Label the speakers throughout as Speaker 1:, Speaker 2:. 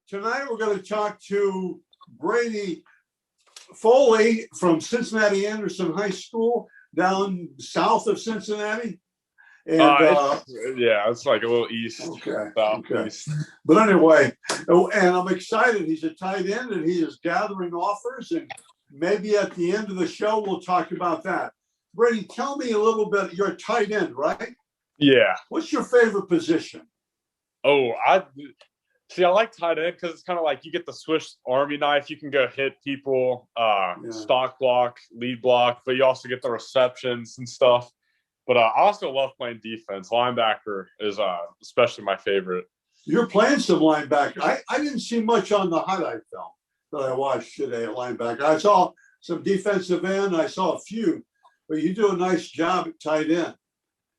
Speaker 1: Tonight we're going to talk to Brady Foley from Cincinnati Anderson High School down south of Cincinnati. And
Speaker 2: it's like a little east.
Speaker 1: Okay.
Speaker 2: Southeast.
Speaker 1: But anyway, and I'm excited. He's a tight end and he is gathering offers. And maybe at the end of the show, we'll talk about that. Brady, tell me a little bit. You're a tight end, right?
Speaker 2: Yeah.
Speaker 1: What's your favorite position?
Speaker 2: Oh, I like tight end because it's kind of like you get the Swiss Army knife. You can go hit people, stock block, lead block, but you also get the receptions and stuff. But I also love playing defense. Linebacker is especially my favorite.
Speaker 1: You're playing some linebacker. I didn't see much on the highlight film that I watched today at linebacker. I saw some defensive end. I saw a few, but you do a nice job at tight end.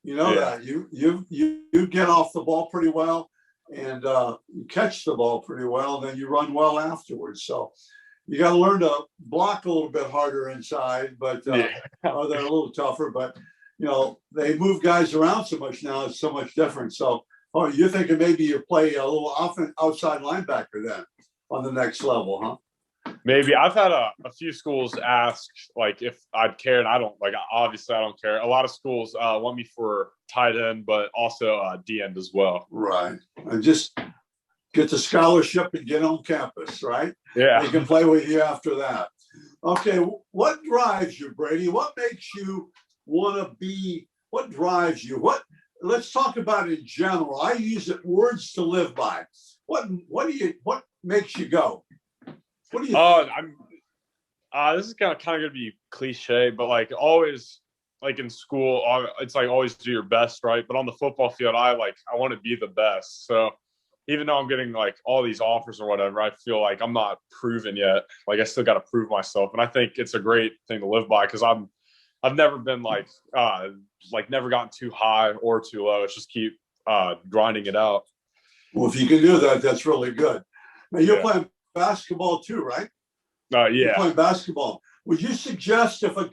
Speaker 1: You know that you get off the ball pretty well, and you catch the ball pretty well, and then you run well afterwards. So you got to learn to block a little bit harder inside, but they're a little tougher. But you know, they move guys around so much now; it's so much different. So, you're thinking maybe you play a little outside linebacker then on the next level, huh?
Speaker 2: Maybe. I've had a few schools ask like if I'd care, and I don't obviously I don't care. A lot of schools want me for tight end, but also D end as well.
Speaker 1: Right. And just get the scholarship and get on campus, right?
Speaker 2: Yeah.
Speaker 1: They can play with you after that. Okay. What drives you, Brady? What makes you want to be? What drives you? Let's talk about it in general. I use it words to live by. What makes you go? What do you
Speaker 2: this is kind of gonna be cliche, but like always, like in school, it's like always do your best, right? But on the football field, I want to be the best. So even though I'm getting like all these offers or whatever, I feel like I'm not proven yet. Like I still got to prove myself, and I think it's a great thing to live by because I've never been never gotten too high or too low. It's just keep grinding it out.
Speaker 1: Well, if you can do that, that's really good. Now you're playing basketball too, right? You're playing basketball. Would you suggest if a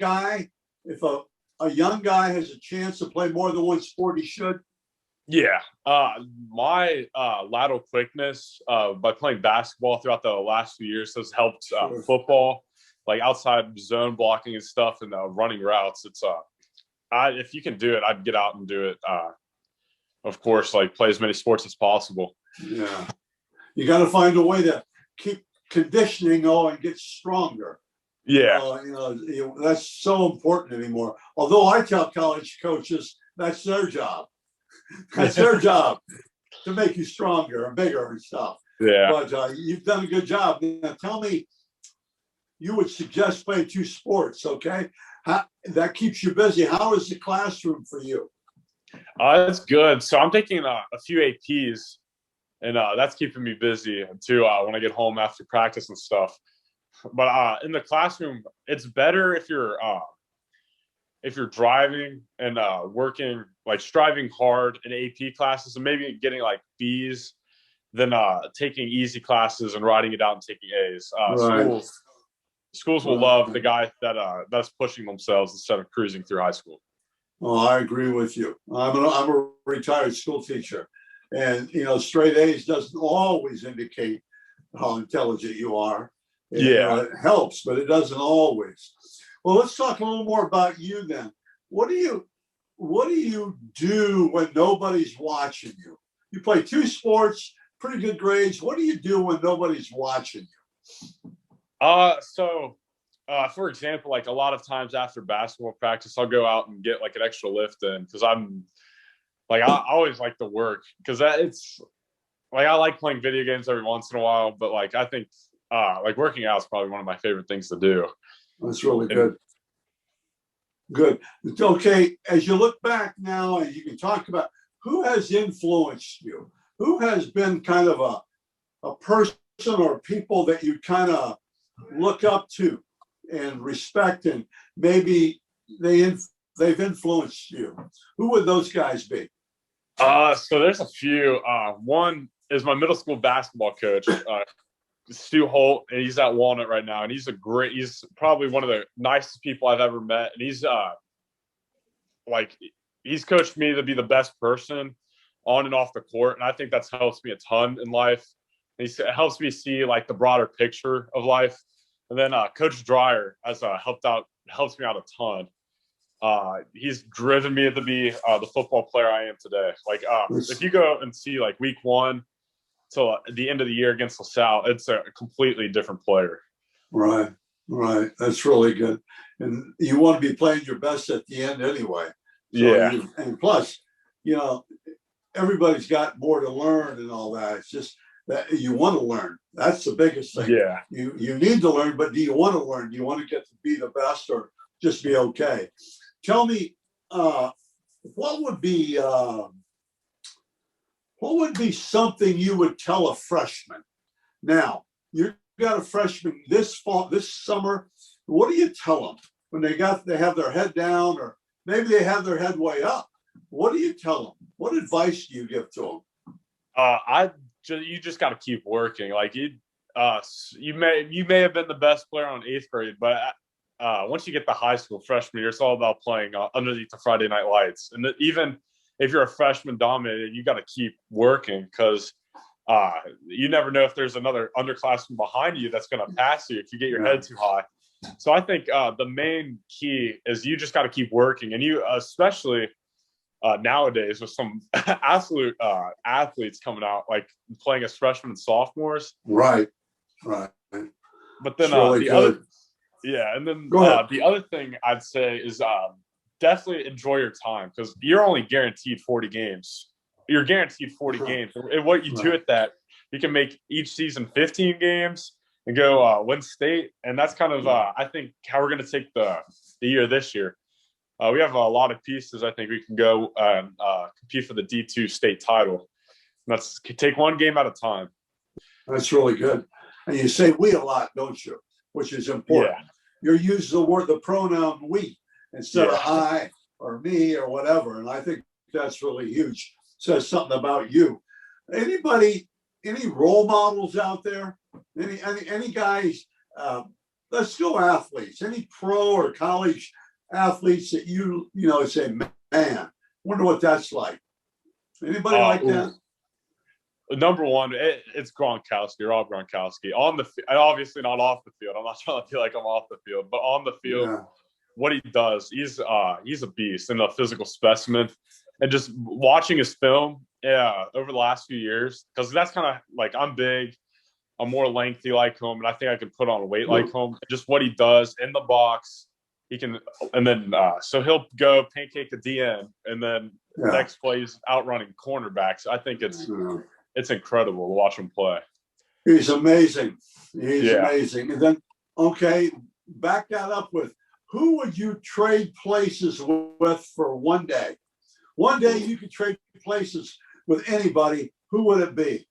Speaker 1: young guy has a chance to play more than one sport, he should?
Speaker 2: Yeah. My lateral quickness by playing basketball throughout the last few years has helped football, like outside zone blocking and stuff and running routes. It's if you can do it, I'd get out and do it. Of course, like play as many sports as possible.
Speaker 1: Yeah. You got to find a way to keep conditioning and get stronger.
Speaker 2: Yeah.
Speaker 1: That's so important anymore. Although I tell college coaches that's their job. That's their job to make you stronger and bigger and stuff.
Speaker 2: Yeah.
Speaker 1: But you've done a good job. Now tell me, you would suggest playing two sports, okay? That keeps you busy. How is the classroom for you?
Speaker 2: That's good. So I'm taking a few APs. And that's keeping me busy too when I get home after practice and stuff. But in the classroom, it's better if you're driving and working, like striving hard in AP classes and maybe getting like B's than taking easy classes and writing it out and taking A's. Schools will love the guy that's pushing themselves instead of cruising through high school.
Speaker 1: Oh, I agree with you. I'm a retired school teacher. And, straight A's doesn't always indicate how intelligent you are. It helps, but it doesn't always. Well, let's talk a little more about you then. What do you do when nobody's watching you? You play two sports, pretty good grades. What do you do when nobody's watching you?
Speaker 2: For example, like a lot of times after basketball practice, I'll go out and get like an extra lift in because I always like to work because it's like I like playing video games every once in a while, but like I think like working out is probably one of my favorite things to do.
Speaker 1: That's really good. Good. Okay, as you look back now and you can talk about who has influenced you, who has been kind of a person or people that you kind of look up to and respect, and maybe they've influenced you. Who would those guys be?
Speaker 2: So there's a few. One is my middle school basketball coach, Stu Holt, and he's at Walnut right now. And he's probably one of the nicest people I've ever met. And he's coached me to be the best person on and off the court. And I think that's helped me a ton in life. It helps me see like the broader picture of life. And then Coach Dreyer has helps me out a ton. He's driven me to be the football player I am today. Like if you go and see like week 1 till the end of the year against LaSalle, it's a completely different player.
Speaker 1: Right, right. That's really good. And you want to be playing your best at the end anyway. So
Speaker 2: Yeah.
Speaker 1: and plus, you know, everybody's got more to learn and all that. It's just that you want to learn. That's the biggest thing.
Speaker 2: Yeah.
Speaker 1: You need to learn, but do you want to learn? Do you want to get to be the best or just be okay? Tell me, what would be something you would tell a freshman? Now, you've got a freshman this summer. What do you tell them when they have their head down, or maybe they have their head way up? What do you tell them? What advice do you give to them?
Speaker 2: You just got to keep working. Like you may have been the best player on 8th grade, but once you get to high school freshman year, it's all about playing underneath the Friday night lights. And even if you're a freshman dominated, you got to keep working because you never know if there's another underclassman behind you that's going to pass you if you get your head too high. So I think the main key is you just got to keep working, and you especially nowadays with some absolute athletes coming out like playing as freshmen and sophomores.
Speaker 1: Right.
Speaker 2: But then
Speaker 1: really
Speaker 2: other the other thing I'd say is definitely enjoy your time because you're only guaranteed 40 games. You're guaranteed 40 games. And what you do at that, you can make each season 15 games and go win state. And that's kind of, I think, how we're going to take the year this year. We have a lot of pieces. I think we can go and compete for the D2 state title. And that's take one game at a time.
Speaker 1: That's really good. And you say we a lot, don't you? Which is important.
Speaker 2: Yeah.
Speaker 1: You're using the pronoun we instead of I or me or whatever. And I think that's really huge. Says something about you. Any role models out there? Any guys? Let's go athletes. Any pro or college athletes that you say, man, wonder what that's like. Anybody like that?
Speaker 2: Number one, it's Gronkowski, Rob Gronkowski. Obviously not off the field. I'm not trying to feel like I'm off the field, but on the field, what he does, he's a beast and a physical specimen. And just watching his film, over the last few years, because that's kind of like I'm big, I'm more lengthy like him, and I think I can put on a weight like him. Just what he does in the box, he can, and then so he'll go pancake the DN, and then next play he's outrunning cornerbacks. I think it's incredible to watch him play.
Speaker 1: He's amazing. He's amazing. And then, back that up with who would you trade places with for one day? One day you could trade places with anybody. Who would it be?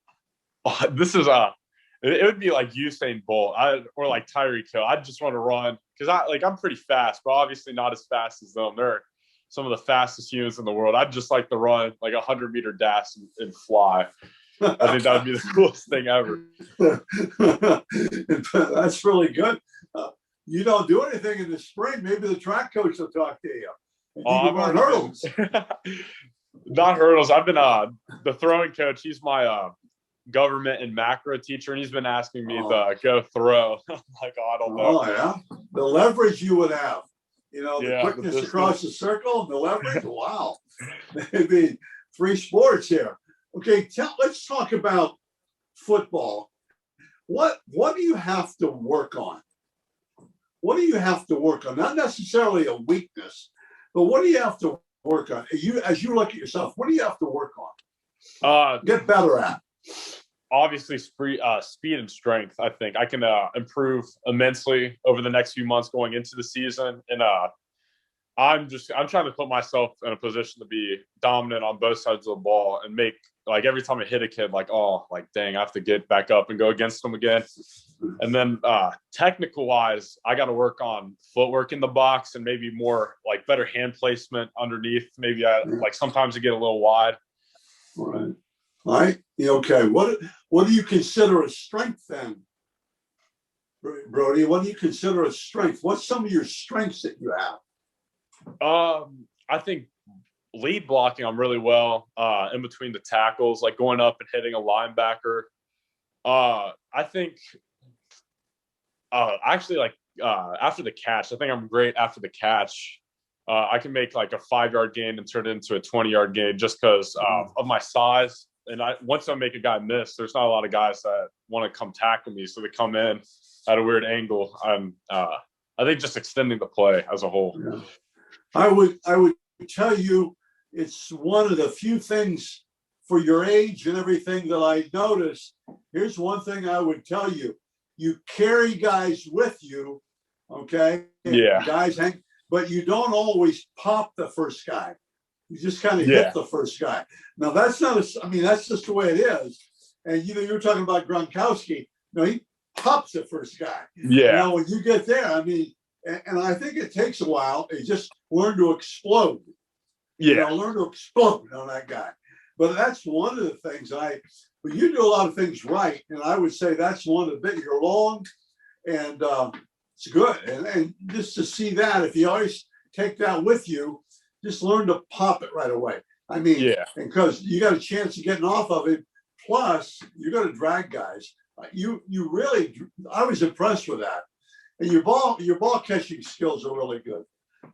Speaker 2: This is it would be like Usain Bolt or like Tyreek Hill. I just want to run because I'm pretty fast, but obviously not as fast as them. They're some of the fastest humans in the world. I'd just like to run like 100-meter dash and fly. I think that would be the coolest thing ever.
Speaker 1: That's really good. You don't do anything in the spring. Maybe the track coach will talk to you.
Speaker 2: I'm on hurdles. Not hurdles. I've been the throwing coach. He's my government and macro teacher, and he's been asking me to go throw. I'm like, I don't know.
Speaker 1: Oh yeah, the leverage you would have. The quickness across the circle and the leverage. Wow, maybe 3 sports here. Okay, let's talk about football. What do you have to work on? What do you have to work on? Not necessarily a weakness, but what do you have to work on? As you look at yourself, what do you have to work on? Get better at.
Speaker 2: Obviously, speed and strength. I think I can improve immensely over the next few months going into the season, and I'm trying to put myself in a position to be dominant on both sides of the ball and make like every time I hit a kid, dang, I have to get back up and go against them again. And then technical wise, I got to work on footwork in the box and maybe more like better hand placement underneath. Maybe sometimes I get a little wide.
Speaker 1: Right. All right. Okay. What do you consider a strength then, Brody? What do you consider a strength? What's some of your strengths that you have?
Speaker 2: I think lead blocking I'm really well in between the tackles, like going up and hitting a linebacker. I think actually like after the catch, I think I'm great after the catch. I can make like a 5-yard gain and turn it into a 20-yard gain just because of my size. And once I make a guy miss, there's not a lot of guys that want to come tackle me, so they come in at a weird angle. I think just extending the play as a whole.
Speaker 1: Yeah. I would tell you it's one of the few things for your age and everything that I noticed. Here's one thing I would tell you: you carry guys with you, okay?
Speaker 2: Yeah.
Speaker 1: Guys hang, but you don't always pop the first guy. You just kind of
Speaker 2: Yeah.
Speaker 1: hit the first guy. Now that's not I mean, that's just the way it is. And you were talking about Gronkowski. No, he pops the first guy.
Speaker 2: Yeah.
Speaker 1: Now when you get there, I mean, and I think it takes a while. You just learn to explode.
Speaker 2: Yeah.
Speaker 1: Learn to explode on that guy. But that's one of the things but you do a lot of things right. And I would say that's one of the bit. You're long and it's good. And just to see that, if you always take that with you, just learn to pop it right away. I mean,
Speaker 2: Yeah.
Speaker 1: because you got a chance of getting off of it. Plus, you're going to drag guys. You really, I was impressed with that. And your ball catching skills are really good.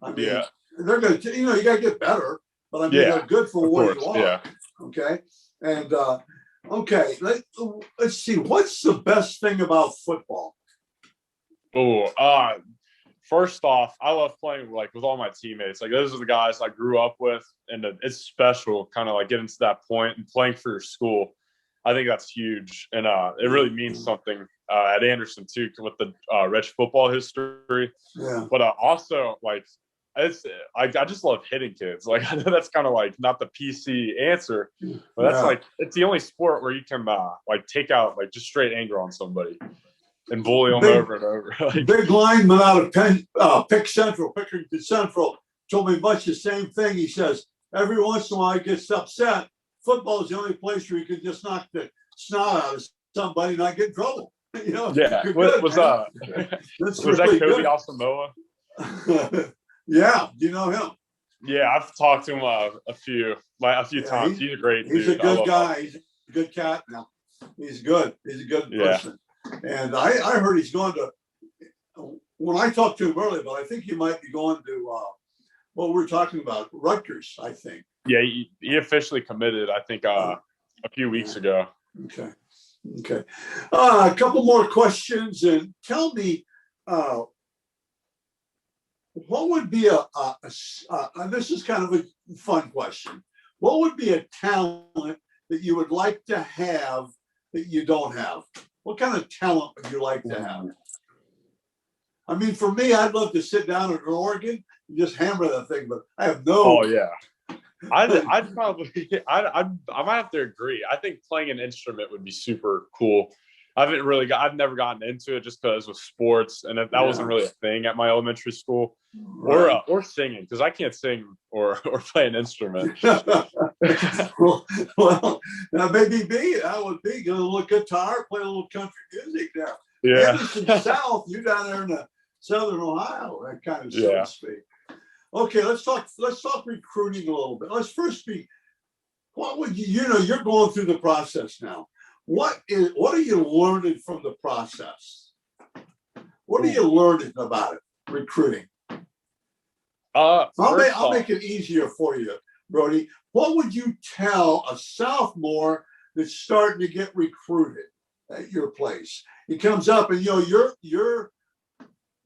Speaker 1: I mean, they're going to, you got to get better, but I mean, they're good for what you are. Yeah. Okay. And, okay, let's see. What's the best thing about football?
Speaker 2: First off, I love playing like with all my teammates. Like those are the guys I grew up with, and it's special kind of like getting to that point and playing for your school. I think that's huge, and it really means something at Anderson too with the rich football history.
Speaker 1: Yeah.
Speaker 2: But also like I just love hitting kids. Like I know that's kind of like not the PC answer, but that's like it's the only sport where you can like take out like just straight anger on somebody and bully them over and over. Like,
Speaker 1: big lineman out of Pickerington Central, told me much the same thing. He says every once in a while he gets upset. Football is the only place where you can just knock the snot out of somebody and not get in trouble.
Speaker 2: Yeah. Was
Speaker 1: really
Speaker 2: that Kobe Asamoah?
Speaker 1: Yeah, do you know him?
Speaker 2: Yeah, I've talked to him a few times. He's a great dude.
Speaker 1: He's a good guy. He's a good cat. Now he's good. He's a good person. And I heard he's going to. When I talked to him earlier, but I think he might be going to what we're talking about, Rutgers. I think.
Speaker 2: Yeah, he officially committed. I think a few weeks ago.
Speaker 1: Okay. A couple more questions, and tell me. What would be and this is kind of a fun question. What would be a talent that you would like to have that you don't have? What kind of talent would you like to have? I mean, for me, I'd love to sit down at an organ and just hammer that thing, but I have no.
Speaker 2: Oh yeah. I'd probably I might have to agree. I think playing an instrument would be super cool. I've never gotten into it just because with sports, and that wasn't really a thing at my elementary school, or singing, because I can't sing or play an instrument.
Speaker 1: well, that would be a little guitar, play a little country music there.
Speaker 2: Yeah.
Speaker 1: Anderson South, you're down there in the southern Ohio, that kind of so to speak. Okay, let's talk recruiting a little bit. Let's first what would you're going through the process now. What are you learning from the process? What are you learning about it, recruiting? I'll make it easier for you, Brody. What would you tell a sophomore that's starting to get recruited at your place? He comes up and you're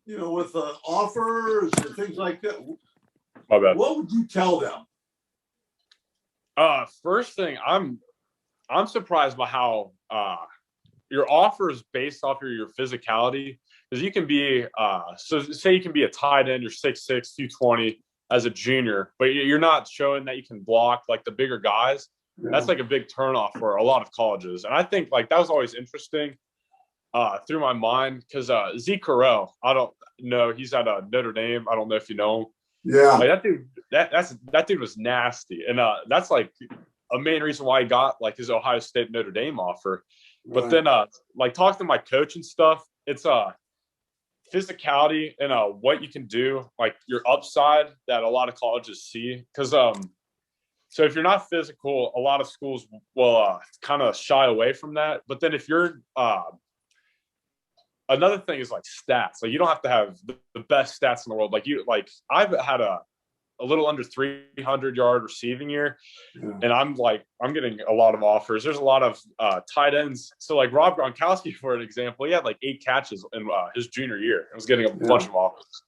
Speaker 1: with offers and things like that.
Speaker 2: My bad.
Speaker 1: What would you tell them?
Speaker 2: First thing, I'm surprised by how your offer is based off of your physicality, because you can be so say you can be a tight end, you're 6'6", 220 as a junior, but you're not showing that you can block like the bigger guys. Yeah. That's like a big turnoff for a lot of colleges, and I think like that was always interesting through my mind because Zeke Correll, I don't know, he's at Notre Dame. I don't know if you know him.
Speaker 1: Yeah,
Speaker 2: like that dude. That dude was nasty, and that's like a main reason why he got like his Ohio State Notre Dame offer. But then like talking to my coach and stuff, it's physicality and what you can do, like your upside that a lot of colleges see. Because So if you're not physical, a lot of schools will kind of shy away from that. But then if you're another thing is like stats. Like you don't have to have the best stats in the world. Like I've had a little under 300-yard receiving year, and I'm getting a lot of offers. There's a lot of tight ends. So like Rob Gronkowski, for an example, he had like 8 catches in his junior year. I was getting a bunch of offers.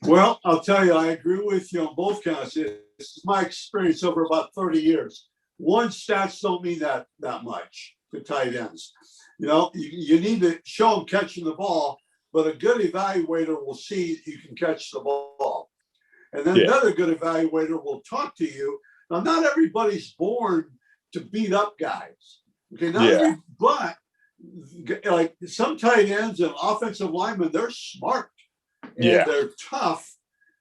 Speaker 1: Well, I'll tell you, I agree with you on both counts. This is my experience over about 30 years. One, stats don't mean that much to tight ends. You know, you need to show them catching the ball, but a good evaluator will see you can catch the ball. And then another good evaluator will talk to you. Now, not everybody's born to beat up guys. Okay, but like some tight ends and offensive linemen, they're smart and they're tough,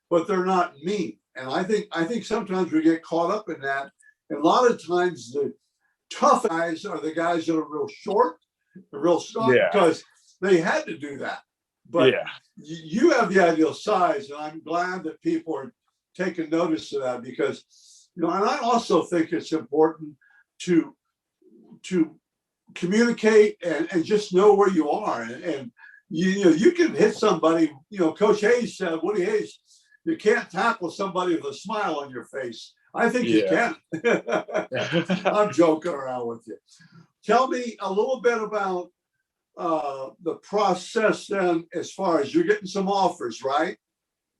Speaker 1: but they're not mean. And I think sometimes we get caught up in that. And a lot of times the tough guys are the guys that are real short, real strong, because they had to do that. But you have the ideal size, and I'm glad that people are taking notice of that, because, you know, and I also think it's important to communicate and just know where you are. And you know, you can hit somebody, you know, Coach Hayes said, Woody Hayes, you can't tackle somebody with a smile on your face. I think you can. I'm joking around with you. Tell me a little bit about the process then, as far as you're getting some offers, right?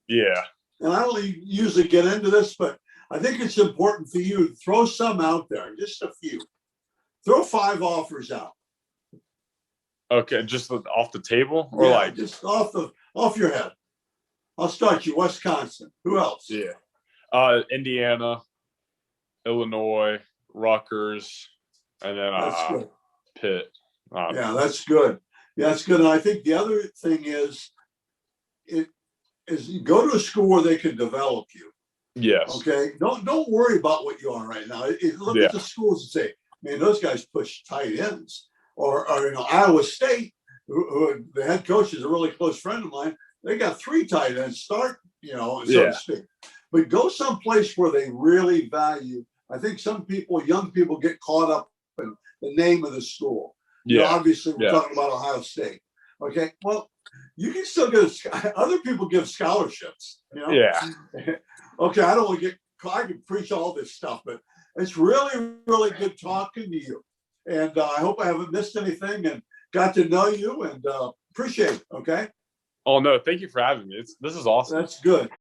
Speaker 2: Yeah.
Speaker 1: And I don't usually get into this, but I think it's important for you to throw some out there, just a few. Throw 5 offers out.
Speaker 2: Okay, just off the table, or like
Speaker 1: just off your head. I'll start you. Wisconsin. Who else?
Speaker 2: Yeah. Indiana, Illinois, Rutgers, and then Pitt.
Speaker 1: Yeah, that's good. Yeah, that's good. And I think the other thing is you go to a school where they can develop you.
Speaker 2: Yes.
Speaker 1: Okay. Don't worry about what you are right now. Look at the schools and say, man, those guys push tight ends. Or you know, Iowa State, who the head coach is a really close friend of mine. They got 3 tight ends start, you know, so to speak. But go someplace where they really value. I think some people, young people, get caught up in the name of the school. You know, obviously, we're talking about Ohio State. Okay, well, you can still get other people give scholarships. You know?
Speaker 2: Yeah.
Speaker 1: Okay, I don't want to I can preach all this stuff, but it's really, really good talking to you. And I hope I haven't missed anything and got to know you, and appreciate it. Okay.
Speaker 2: Oh, no, thank you for having me. This is awesome.
Speaker 1: That's good.